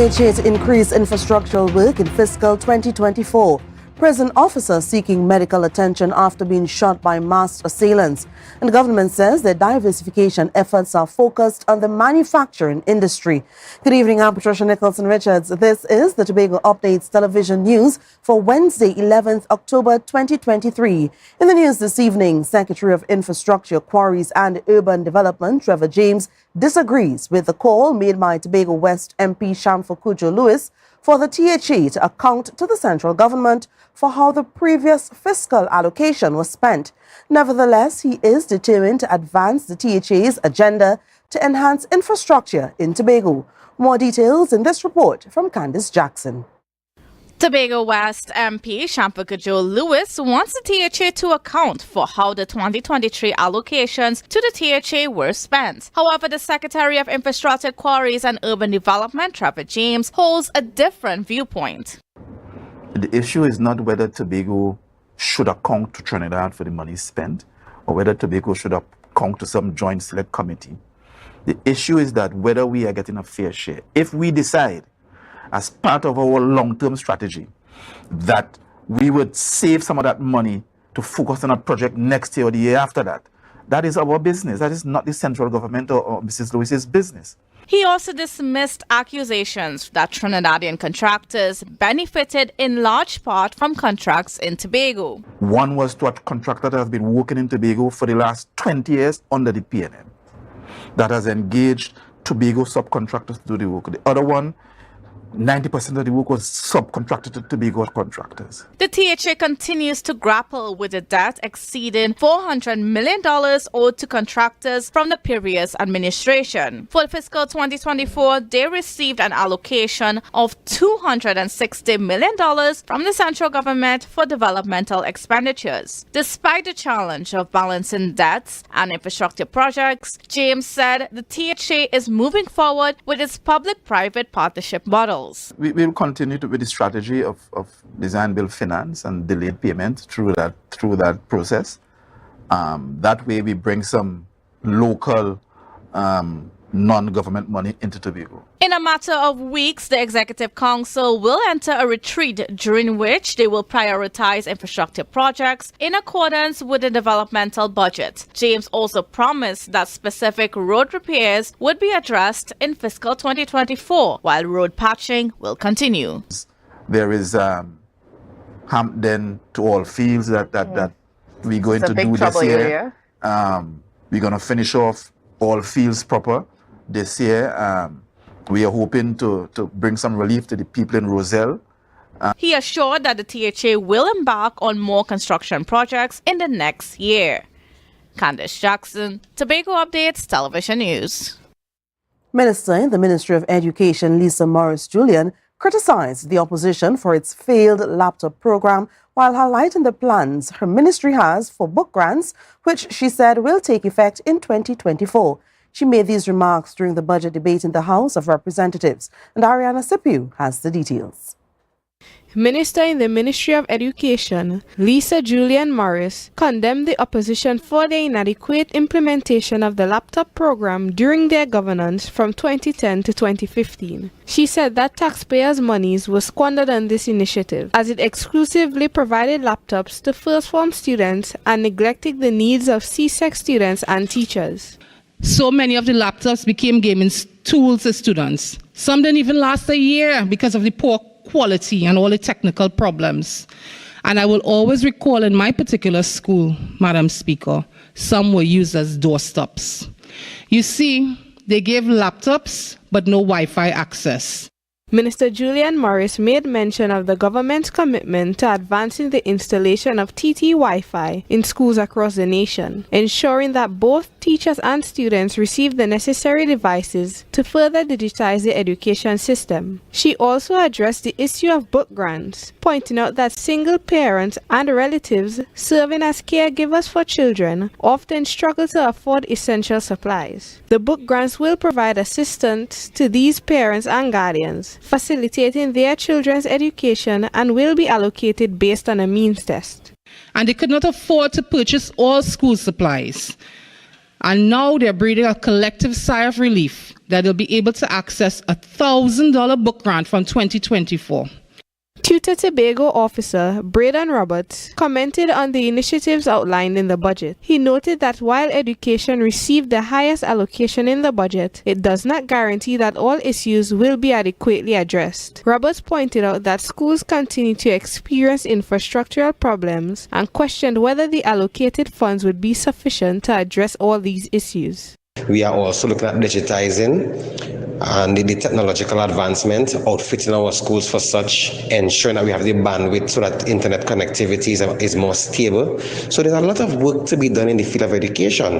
THA to increase infrastructural work in fiscal 2024. Prison officer seeking medical attention after being shot by masked assailants. And the government says their diversification efforts are focused on the manufacturing industry. Good evening, I'm Patricia Nicholson-Richards. This is the Tobago Updates Television News for Wednesday, 11th October 2023. In the news this evening, Secretary of Infrastructure, Quarries and Urban Development, Trevor James, disagrees with the call made by Tobago West MP Shamfor Cudjoe-Lewis for the THA to account to the central government for how the previous fiscal allocation was spent. Nevertheless, he is determined to advance the THA's agenda to enhance infrastructure in Tobago. More details in this report from Candice Jackson. Tobago West MP Shamfor Cudjoe-Lewis wants the THA to account for how the 2023 allocations to the THA were spent. However, the Secretary of Infrastructure, Quarries and Urban Development, Trevor James, holds a different viewpoint. The issue is not whether Tobago should account to Trinidad for the money spent or whether Tobago should account to some joint select committee. The issue is that whether we are getting a fair share. If we decide as part of our long-term strategy that we would save some of that money to focus on a project next year or the year after that, that is our business. That is not the central government or Mrs. Lewis's business. He also dismissed accusations that Trinidadian contractors benefited in large part from contracts in Tobago. One was to a contractor that has been working in Tobago for the last 20 years under the PNM that has engaged Tobago subcontractors to do the work. The other one, 90% of the work was subcontracted to Tobago contractors. The THA continues to grapple with a debt exceeding $400 million owed to contractors from the previous administration. For fiscal 2024, they received an allocation of $260 million from the central government for developmental expenditures. Despite the challenge of balancing debts and infrastructure projects, James said the THA is moving forward with its public-private partnership model. We will continue with the strategy of design, build, finance and delayed payment through that process. That way we bring some local non-government money into Tobago. In a matter of weeks, the Executive Council will enter a retreat during which they will prioritize infrastructure projects in accordance with the developmental budget. James also promised that specific road repairs would be addressed in fiscal 2024, while road patching will continue. There is Hampden to all fields that we're going to do this year. We're going to finish off all fields proper this year. We are hoping to bring some relief to the people in Roselle. He assured that the THA will embark on more construction projects in the next year. Candice Jackson, Tobago Updates Television News. Minister in the Ministry of Education, Lisa Morris-Julian, criticized the opposition for its failed laptop program while highlighting the plans her ministry has for book grants, which she said will take effect in 2024. She made these remarks during the budget debate in the House of Representatives, and Ariana Sipiu has the details. Minister in the Ministry of Education, Lisa Julian Morris, condemned the opposition for the inadequate implementation of the laptop program during their governance from 2010 to 2015. She said that taxpayers' monies were squandered on this initiative, as it exclusively provided laptops to first-form students and neglected the needs of CSEC students and teachers. So many of the laptops became gaming tools to students. Some didn't even last a year because of the poor quality and all the technical problems. And I will always recall in my particular school, Madam Speaker, some were used as doorstops. You see, they gave laptops, but no Wi-Fi access. Minister Julian Morris made mention of the government's commitment to advancing the installation of TT Wi-Fi in schools across the nation, ensuring that both teachers and students receive the necessary devices to further digitize the education system. She also addressed the issue of book grants, pointing out that single parents and relatives serving as caregivers for children often struggle to afford essential supplies. The book grants will provide assistance to these parents and guardians, facilitating their children's education, and will be allocated based on a means test. And they could not afford to purchase all school supplies. And now they're breathing a collective sigh of relief that they'll be able to access a $1,000 book grant from 2024. Tutor Tobago officer Braden Roberts commented on the initiatives outlined in the budget. He noted that while education received the highest allocation in the budget, it does not guarantee that all issues will be adequately addressed. Roberts pointed out that schools continue to experience infrastructural problems and questioned whether the allocated funds would be sufficient to address all these issues. We are also looking at digitizing and the technological advancement, outfitting our schools for such, ensuring that we have the bandwidth so that internet connectivity is more stable. So there's a lot of work to be done in the field of education.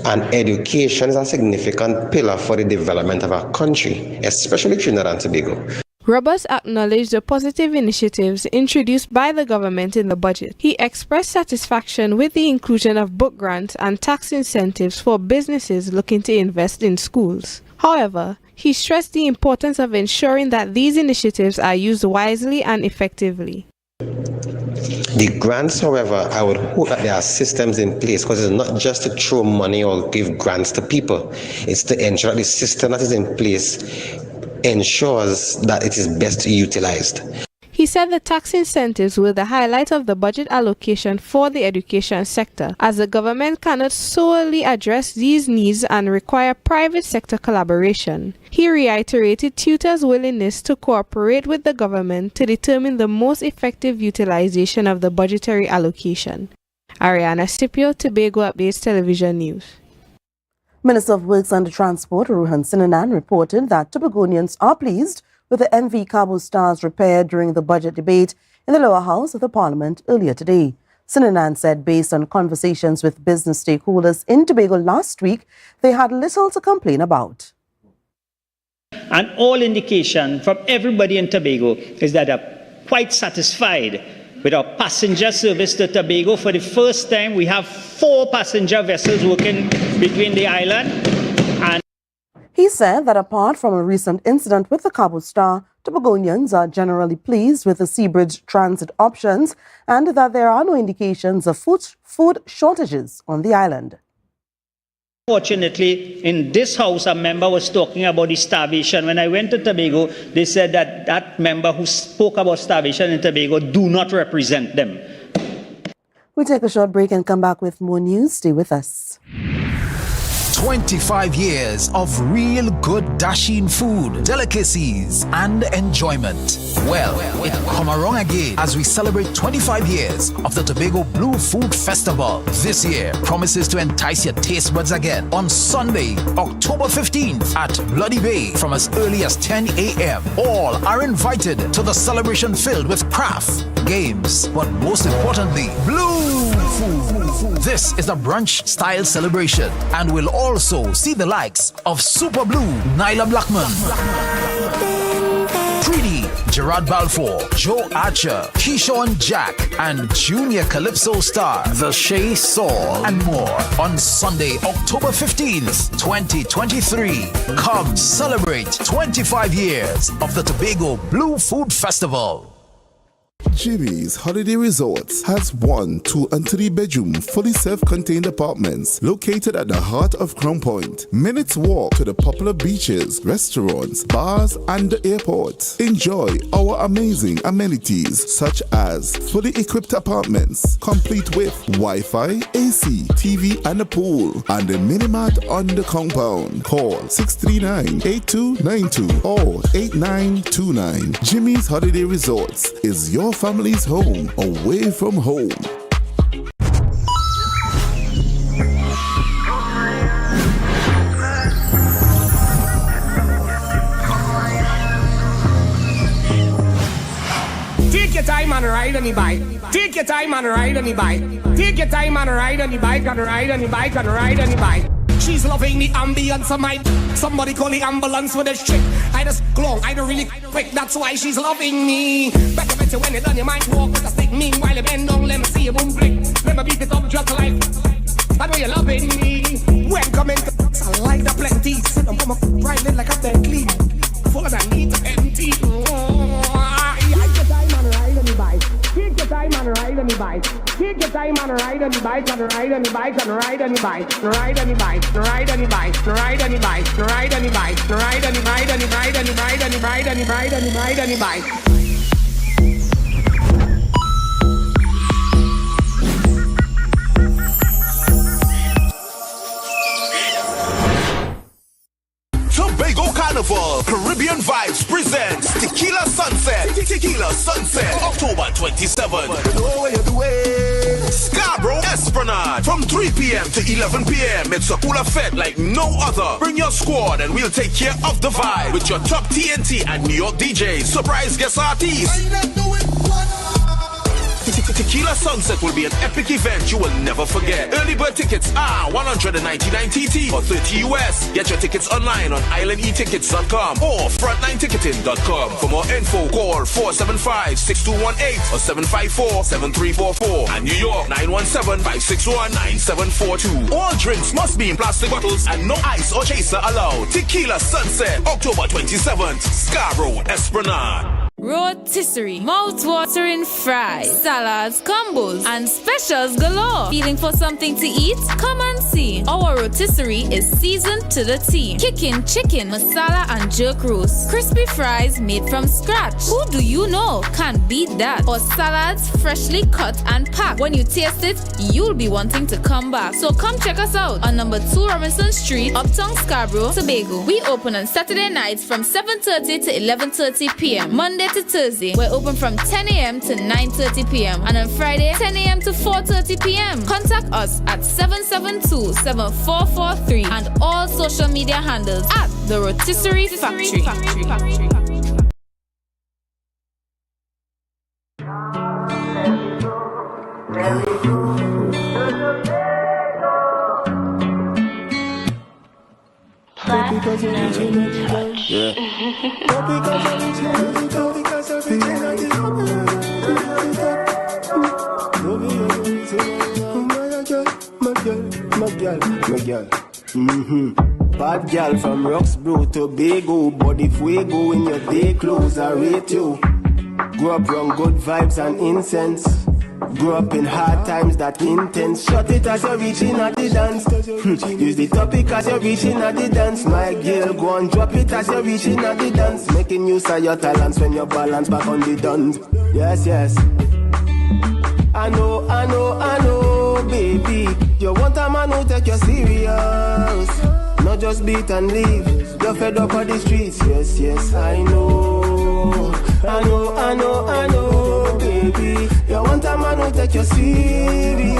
And education is a significant pillar for the development of our country, especially Trinidad and Tobago. Roberts acknowledged the positive initiatives introduced by the government in the budget. He expressed satisfaction with the inclusion of book grants and tax incentives for businesses looking to invest in schools. However, he stressed the importance of ensuring that these initiatives are used wisely and effectively. The grants, however, I would hope that there are systems in place, because it's not just to throw money or give grants to people. It's to ensure that the system that is in place ensures that it is best utilized. He said the tax incentives were the highlight of the budget allocation for the education sector, as the government cannot solely address these needs and require private sector collaboration. He reiterated tutors' willingness to cooperate with the government to determine the most effective utilization of the budgetary allocation. Ariana Scipio, Tobago Updates Television News. Minister of Works and Transport Ruhan Sinanan reported that Tobagonians are pleased with the MV Cabo Stars repaired during the budget debate in the lower house of the Parliament earlier today. Sinanan said based on conversations with business stakeholders in Tobago last week, they had little to complain about. And all indication from everybody in Tobago is that they're quite satisfied with our passenger service to Tobago. For the first time, we have 4 passenger vessels working between the island. And he said that apart from a recent incident with the Cabo Star, Tobagonians are generally pleased with the seabridge transit options and that there are no indications of food shortages on the island. Fortunately, in this house, a member was talking about the starvation. When I went to Tobago, they said that that member who spoke about starvation in Tobago do not represent them. We'll take a short break and come back with more news. Stay with us. 25 years of real good dashing food, delicacies and enjoyment. Well, it come around again as we celebrate 25 years of the Tobago Blue Food Festival. This year promises to entice your taste buds again on Sunday, October 15th at Bloody Bay from as early as 10 a.m. All are invited to the celebration filled with craft, games, but most importantly, blue food. This is a brunch-style celebration and will also see the likes of Super Blue, Nyla Blackman, Pretty, Gerard Balfour, Joe Archer, Keyshawn Jack, and Junior Calypso star, The Shay Saul, and more on Sunday, October 15th, 2023. Come celebrate 25 years of the Tobago Blue Food Festival. Jimmy's Holiday Resorts has 1, 2, and 3 bedroom fully self-contained apartments located at the heart of Crown Point. Minutes walk to the popular beaches, restaurants, bars, and the airport. Enjoy our amazing amenities such as fully equipped apartments complete with Wi-Fi, AC, TV, and a pool, and a mini-mart on the compound. Call 639-8292 or 8929. Jimmy's Holiday Resorts is your family's home away from home. Take your time and ride on the bike. Take your time and ride on the bike. Take your time and ride on the bike and ride on the bike and ride on the bike. She's loving the ambience of my. Somebody call the ambulance for this chick. I just glong, I don't really quick. That's why she's loving me. Better when you done, you might walk with a stick. Meanwhile, you bend down, let me see you boom flick. Let me beat it up just like. I know you're loving me. When coming to I like the plenty. Sit on my riding like a Bentley. Full of that need to empty. Take your time and ride on the bike. Take your time and ride on the bike. Take your time and ride on the bike, and ride on the bike, and ride on the bike, ride on the bike, ride on the bike, ride on the bike, ride on the bike, ride on the ride on the ride on the ride on the ride on the ride on the ride on the bike. Tobago Carnival, Caribbean Vibes presents Tequila Sunset. Tequila Sunset, October 27th. Scarborough Esplanade from 3 p.m. to 11 p.m. It's a cooler fete like no other. Bring your squad and we'll take care of the vibe with your top TNT and New York DJs, surprise guest artists. Tequila Sunset will be an epic event you will never forget. Early bird tickets are $199 TT or $30 US. Get your tickets online on islandetickets.com or frontlineticketing.com. For more info, call 475-6218 or 754-7344. And New York, 917-561-9742. All drinks must be in plastic bottles and no ice or chaser allowed. Tequila Sunset, October 27th, Scarborough Esplanade. Rotisserie, mouth-watering fries, salads, combos, and specials galore. Feeling for something to eat? Come and see. Our rotisserie is seasoned to the T. Kicking chicken, masala, and jerk roast. Crispy fries made from scratch. Who do you know can beat that? Or salads freshly cut and packed. When you taste it, you'll be wanting to come back. So come check us out on number 2 Robinson Street, Uptown Scarborough, Tobago. We open on Saturday nights from 7:30 to 11:30 p.m. Monday to Thursday, we're open from 10 a.m. to 9:30 p.m. and on Friday, 10 a.m. to 4:30 p.m. Contact us at 772-7443 and all social media handles at The Rotisserie Factory. Bad girl from Roxborough to Tobago, body fuego in your day clothes, I rate you. Grew up around good vibes and incense. Grew up in hard times that intense. Shut it as you're reaching at the dance. Use the topic as you're reaching at the dance. My girl, go and drop it as you're reaching at the dance. Making use of your talents when you balance back on the duns. Yes, yes. I know, baby. You want a man who take you serious. Not just beat and leave. You're fed up on the streets. Yes, yes, I know, baby. You want a man who take you serious.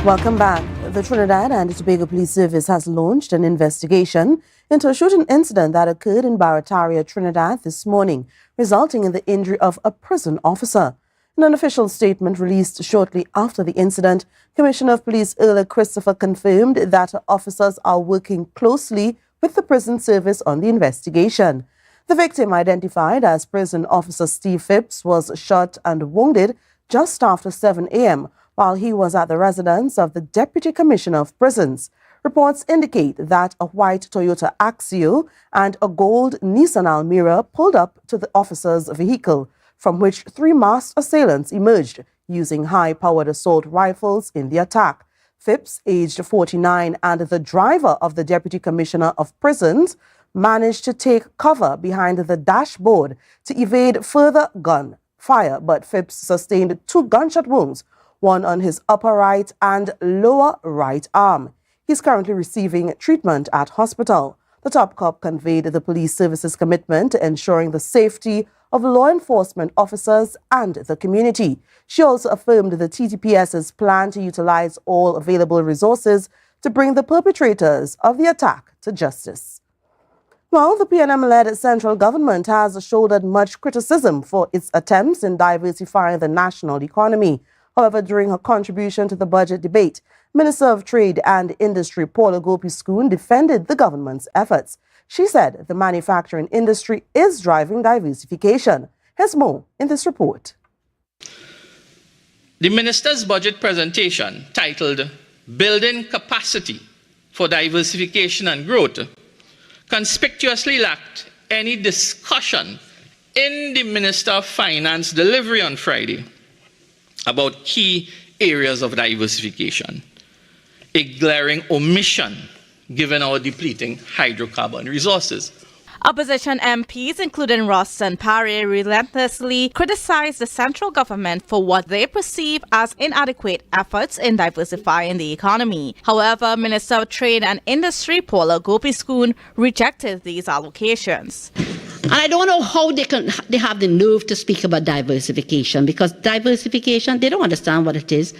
Welcome back. The Trinidad and Tobago Police Service has launched an investigation into a shooting incident that occurred in Barataria, Trinidad this morning, resulting in the injury of a prison officer. In an official statement released shortly after the incident, Commissioner of Police Earl Christopher confirmed that officers are working closely with the prison service on the investigation. The victim, identified as prison officer Steve Phipps, was shot and wounded just after 7 a.m. while he was at the residence of the Deputy Commissioner of Prisons. Reports indicate that a white Toyota Axio and a gold Nissan Almera pulled up to the officer's vehicle, from which 3 masked assailants emerged using high-powered assault rifles in the attack. Phipps, aged 49, and the driver of the Deputy Commissioner of Prisons managed to take cover behind the dashboard to evade further gunfire, but Phipps sustained 2 gunshot wounds, one on his upper right and lower right arm. He's currently receiving treatment at hospital. The top cop conveyed the police service's commitment to ensuring the safety of law enforcement officers and the community. She also affirmed the TTPS's plan to utilize all available resources to bring the perpetrators of the attack to justice. Well, the PNM-led central government has shouldered much criticism for its attempts in diversifying the national economy. However, during her contribution to the budget debate, Minister of Trade and Industry Paula Gopi-Schoon defended the government's efforts. She said the manufacturing industry is driving diversification. Here's more in this report. The minister's budget presentation, titled Building Capacity for Diversification and Growth, conspicuously lacked any discussion in the Minister of Finance delivery on Friday about key areas of diversification, a glaring omission given our depleting hydrocarbon resources. Opposition MPs, including Roston Parry, relentlessly criticized the central government for what they perceive as inadequate efforts in diversifying the economy. However, Minister of Trade and Industry Paula Gopi-Schoon rejected these allocations. And I don't know how they have the nerve to speak about diversification, because diversification, they don't understand what it is.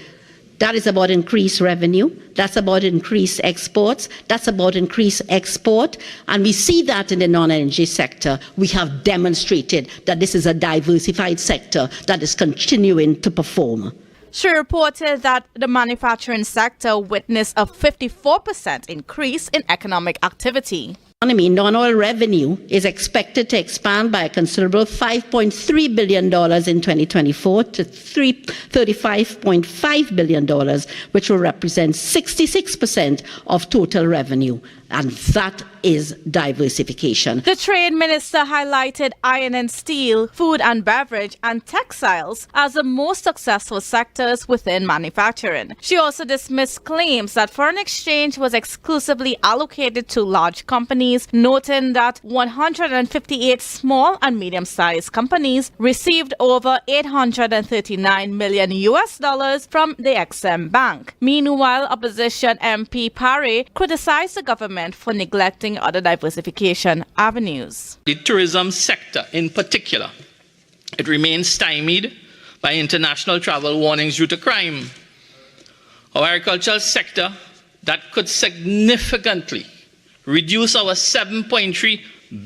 That is about increased revenue. That's about increased exports. That's about increased export. And we see that in the non-energy sector. We have demonstrated that this is a diversified sector that is continuing to perform. She reported that the manufacturing sector witnessed a 54% increase in economic activity. Non-oil revenue is expected to expand by a considerable $5.3 billion in 2024 to $35.5 billion, which will represent 66% of total revenue. And that is diversification. The trade minister highlighted iron and steel, food and beverage, and textiles as the most successful sectors within manufacturing. She also dismissed claims that foreign exchange was exclusively allocated to large companies, noting that 158 small and medium-sized companies received over $839 million from the Exim Bank. Meanwhile, opposition MP Parry criticized the government for neglecting other diversification avenues. The tourism sector in particular, it remains stymied by international travel warnings due to crime. Our agricultural sector, that could significantly reduce our $7.3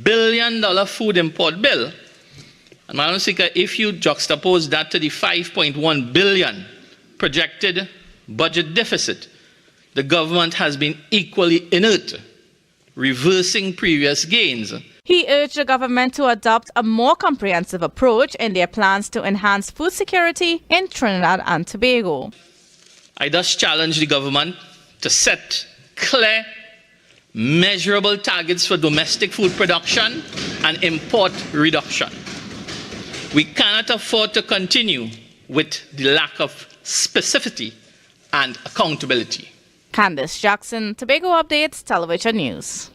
billion food import bill. And Madam Speaker, if you juxtapose that to the $5.1 billion projected budget deficit, the government has been equally inert, reversing previous gains. He urged the government to adopt a more comprehensive approach in their plans to enhance food security in Trinidad and Tobago. I thus challenge the government to set clear, measurable targets for domestic food production and import reduction. We cannot afford to continue with the lack of specificity and accountability. Candice Jackson, Tobago Updates, Television News.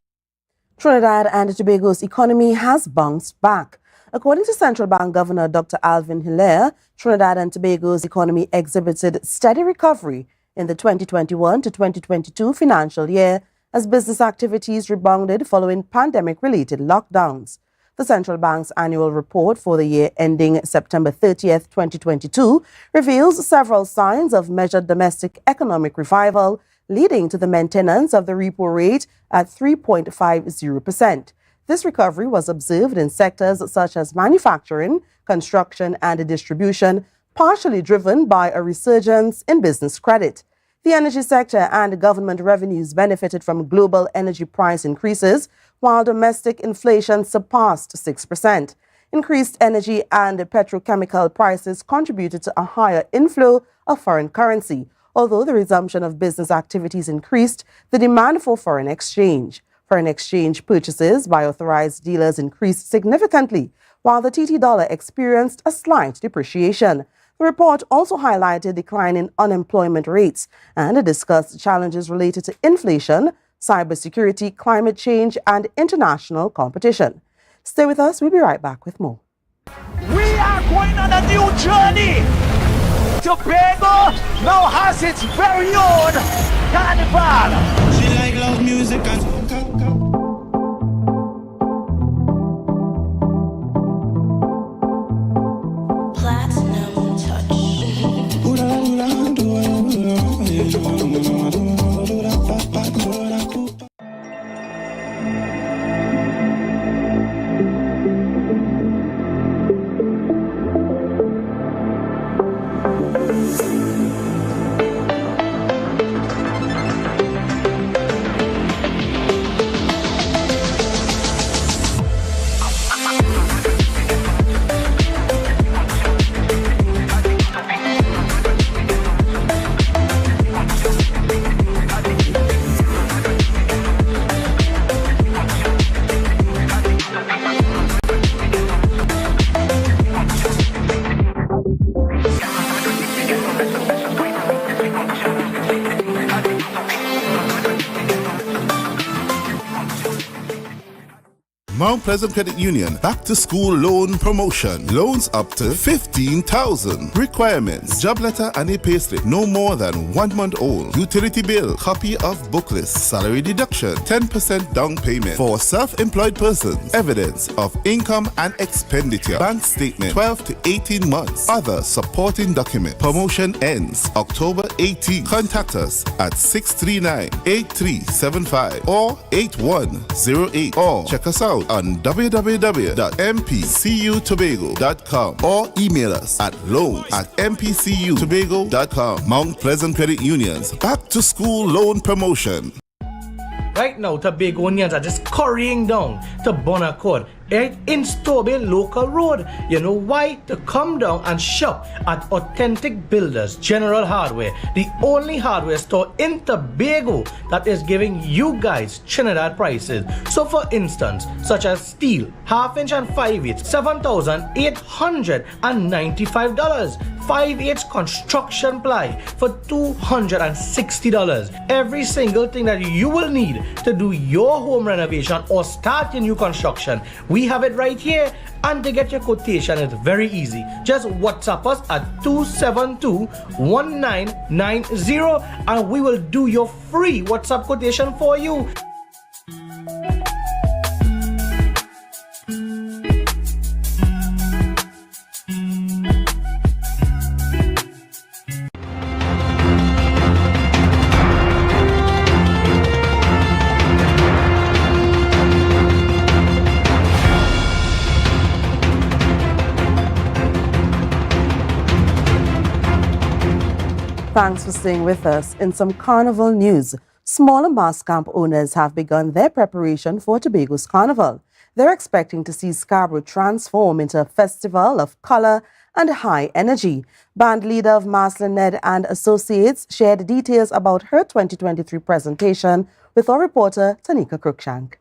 Trinidad and Tobago's economy has bounced back. According to Central Bank Governor Dr. Alvin Hilaire, Trinidad and Tobago's economy exhibited steady recovery in the 2021 to 2022 financial year as business activities rebounded following pandemic-related lockdowns. The Central Bank's annual report for the year ending September 30th, 2022 reveals several signs of measured domestic economic revival, leading to the maintenance of the repo rate at 3.50%. This recovery was observed in sectors such as manufacturing, construction, and distribution, partially driven by a resurgence in business credit. The energy sector and government revenues benefited from global energy price increases, while domestic inflation surpassed 6%. Increased energy and petrochemical prices contributed to a higher inflow of foreign currency. Although the resumption of business activities increased the demand for foreign exchange. Foreign exchange purchases by authorized dealers increased significantly, while the TT dollar experienced a slight depreciation. The report also highlighted declining unemployment rates and discussed challenges related to inflation, cybersecurity, climate change, and international competition. Stay with us. We'll be right back with more. We are going on a new journey. Tobago now has its very own Carnival. She like loud music and Mount Pleasant Credit Union Back to School Loan Promotion. Loans up to $15,000. Requirements: job letter and a payslip no more than 1 month old. Utility bill, copy of book list, salary deduction, 10% down payment for self-employed persons, evidence of income and expenditure, bank statement, 12 to 18 months, other supporting documents. Promotion ends October 18. Contact us at 639-8375 or 8108 or check us out on www.mpcutobago.com or email us at loans@mpcutobago.com. Mount Pleasant Credit Union's Back to School Loan Promotion. Right now, Tobagonians are just currying down to Bonaccord, right in Stobie Local Road. You know why? To come down and shop at Authentic Builders General Hardware, the only hardware store in Tobago that is giving you guys Trinidad prices. So for instance, such as steel, 1/2 inch and 5/8, $7,895. 5/8 construction ply for $260. Every single thing that you will need to do your home renovation or start your new construction, we have it right here. And to get your quotation, it's very easy. Just WhatsApp us at 272-1990 and we will do your free WhatsApp quotation for you. Thanks for staying with us. In some Carnival news, smaller mass camp owners have begun their preparation for Tobago's Carnival. They're expecting to see Scarborough transform into a festival of color and high energy. Band leader of Marcelin Ned and Associates shared details about her 2023 presentation with our reporter Tanika Cruikshank.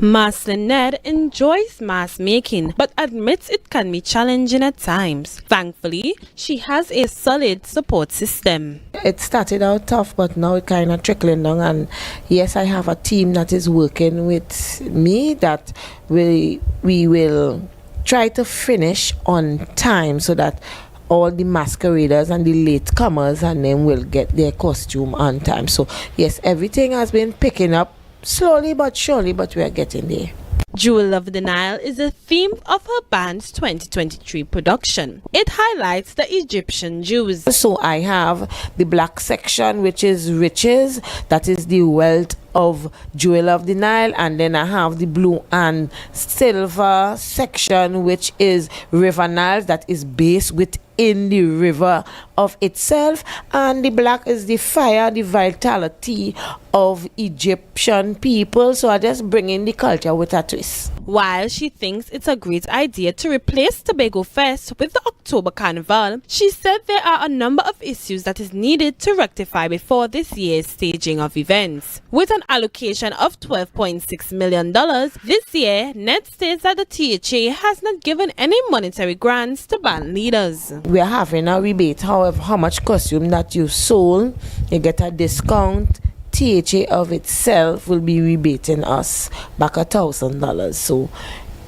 Marcelin Ned enjoys mask making but admits it can be challenging at times. Thankfully, she has a solid support system. It started out tough, but now it kind of trickling down, and yes, I have a team that is working with me that we will try to finish on time so that all the masqueraders and the latecomers and them will get their costume on time. So yes, everything has been picking up slowly but surely, but we are getting there. Jewel of the Nile is the theme of her band's 2023 production. It highlights the Egyptian Jews. So I have the black section, which is riches, that is the wealth of Jewel of the Nile, and then I have the blue and silver section, which is River Nile, that is based within the river of itself, and the black is the fire, the vitality of Egyptian people. So I just bring in the culture with a twist. While she thinks it's a great idea to replace Tobago Fest with the October Carnival, she said there are a number of issues that is needed to rectify before this year's staging of events. With an allocation of $12.6 million, this year, Ned states that the THA has not given any monetary grants to band leaders. We are having a rebate. However, how much costume that you sold, you get a discount. THA of itself will be rebating us back $1,000. So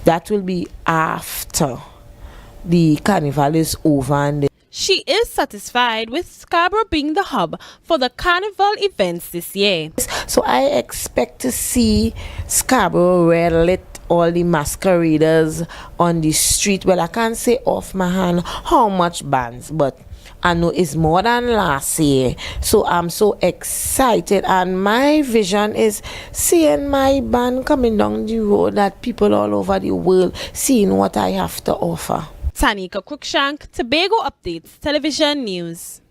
that will be after the carnival is over. And she is satisfied with Scarborough being the hub for the carnival events this year. So I expect to see Scarborough red lit, all the masqueraders on the street. Well, I can't say off my hand how much bands, but I know it's more than last year. So I'm so excited, and my vision is seeing my band coming down the road, that people all over the world seeing what I have to offer. Tanika Cruikshank, Tobago Updates, Television News.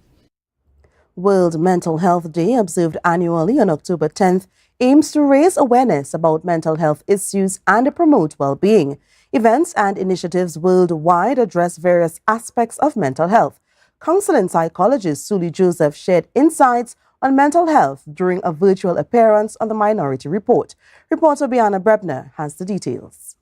World Mental Health Day, observed annually on October 10th, aims to raise awareness about mental health issues and promote well-being. Events and initiatives worldwide address various aspects of mental health. Counseling psychologist Suli Joseph shared insights on mental health during a virtual appearance on the Minority Report. Reporter Bianna Brebner has the details.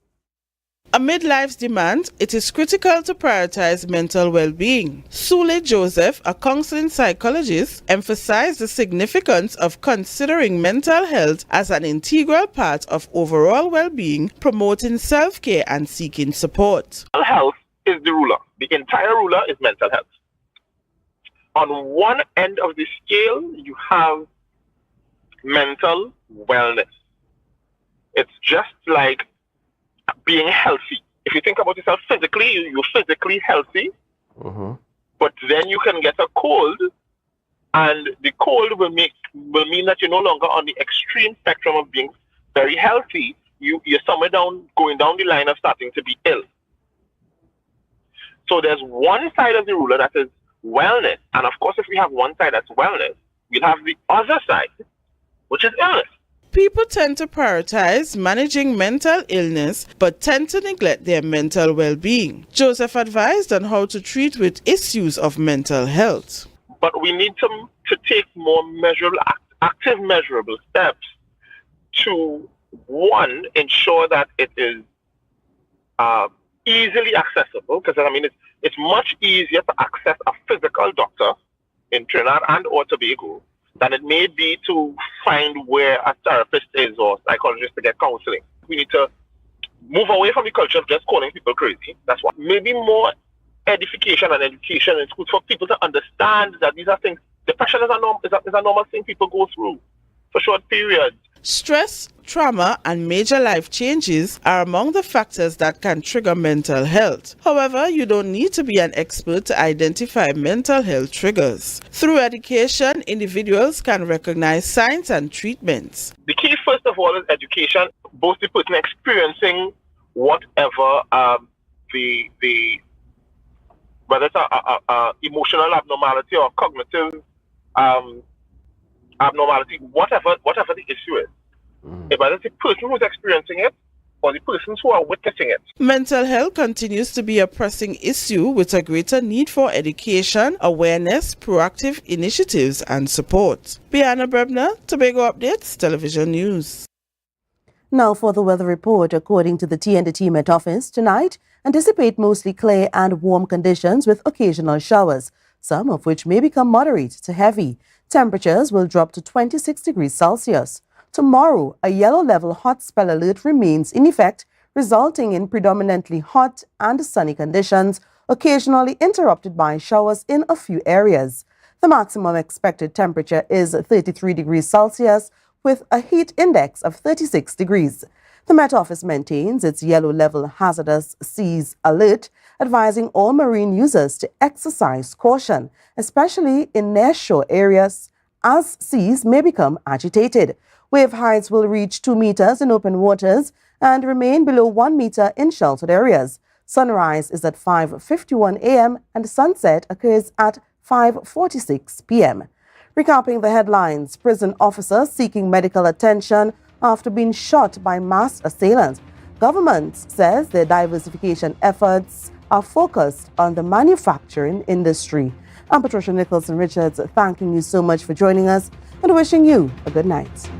Amid life's demands, it is critical to prioritize mental well-being. Suli Joseph, a counseling psychologist, emphasized the significance of considering mental health as an integral part of overall well-being, promoting self-care and seeking support. Mental health is the ruler. The entire ruler is mental health. On one end of the scale, you have mental wellness. It's just like being healthy. If you think about yourself physically, you're physically healthy, but then you can get a cold, and the cold will mean that you're no longer on the extreme spectrum of being very healthy. You're somewhere going down the line of starting to be ill. So there's one side of the ruler that is wellness, and of course, if we have one side that's wellness, we'll have the other side, which is illness. People tend to prioritize managing mental illness but tend to neglect their mental well-being. Joseph advised on how to treat with issues of mental health. But we need to take more active measurable steps to, one, ensure that it is easily accessible, because I mean it's much easier to access a physical doctor in Trinidad and or Tobago than it may be to find where a therapist is or psychologist to get counseling. We need to move away from the culture of just calling people crazy. That's what. Maybe more edification and education in schools for people to understand that these are things. Depression is a normal thing people go through for short periods. Stress, trauma, and major life changes are among the factors that can trigger mental health. However, you don't need to be an expert to identify mental health triggers. Through education, individuals can recognize signs and treatments. The key, first of all, is education. Both the person experiencing whatever whether it's a emotional abnormality or cognitive abnormality, whatever the issue is. Whether it's the person who's experiencing it or the persons who are witnessing it. Mental health continues to be a pressing issue with a greater need for education, awareness, proactive initiatives and support. Bianna Brebner, Tobago Updates, Television News. Now for the weather report. According to the TNT Met Office, tonight anticipate mostly clear and warm conditions with occasional showers, some of which may become moderate to heavy. Temperatures will drop to 26 degrees Celsius. Tomorrow, a yellow level hot spell alert remains in effect, resulting in predominantly hot and sunny conditions, occasionally interrupted by showers in a few areas. The maximum expected temperature is 33 degrees Celsius with a heat index of 36 degrees. The Met Office maintains its yellow level hazardous seas alert, advising all marine users to exercise caution, especially in nearshore areas, as seas may become agitated. Wave heights will reach 2 meters in open waters and remain below 1 meter in sheltered areas. Sunrise is at 5:51 a.m. and sunset occurs at 5:46 p.m. Recapping the headlines, prison officer seeking medical attention after being shot by masked assailants. Government says their diversification efforts are focused on the manufacturing industry. I'm Patricia Nicholson Richards, thanking you so much for joining us and wishing you a good night.